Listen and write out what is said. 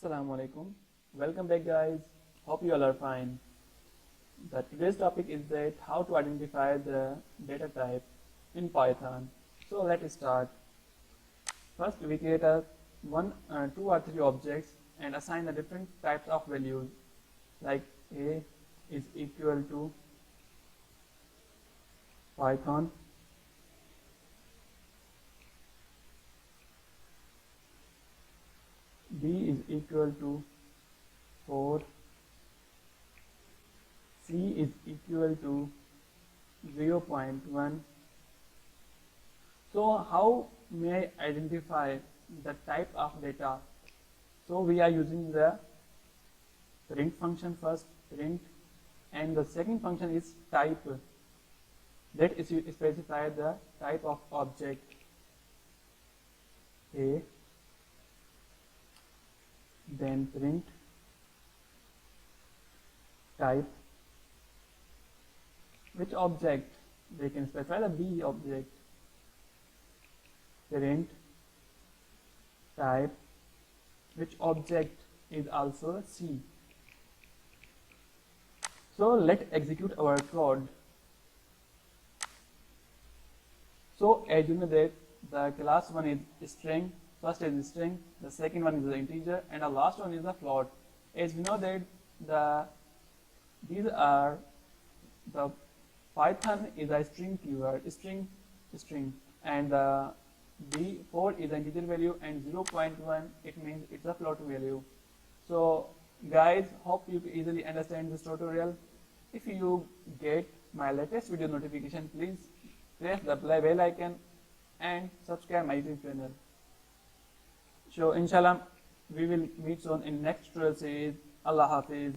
Assalamu alaikum. Welcome back, guys. Hope you all are fine. Today's topic is that how to identify the data type in Python. So let's start. First, we create two or three objects and assign the different types of values. Like A is equal to Python. B is equal to 4. C is equal to 0.1. So how may I identify the type of data? So we are using the print function first, print, and the second function is type. That is you specify the type of object A, then print type. Which object? They can specify the B object. Print type. Which object is also C. So let's execute our code. So as you know that the class one is string, first is string, the second one is the integer, and the last one is the float. As we know that these are the Python is a string keyword, string, and B4 is an integer value, and 0.1 it means it's a float value. So guys, hope you easily understand this tutorial. If you get my latest video notification, please press the bell icon and subscribe my YouTube channel. So inshallah we will meet soon in next tutorial series. Allah Hafiz.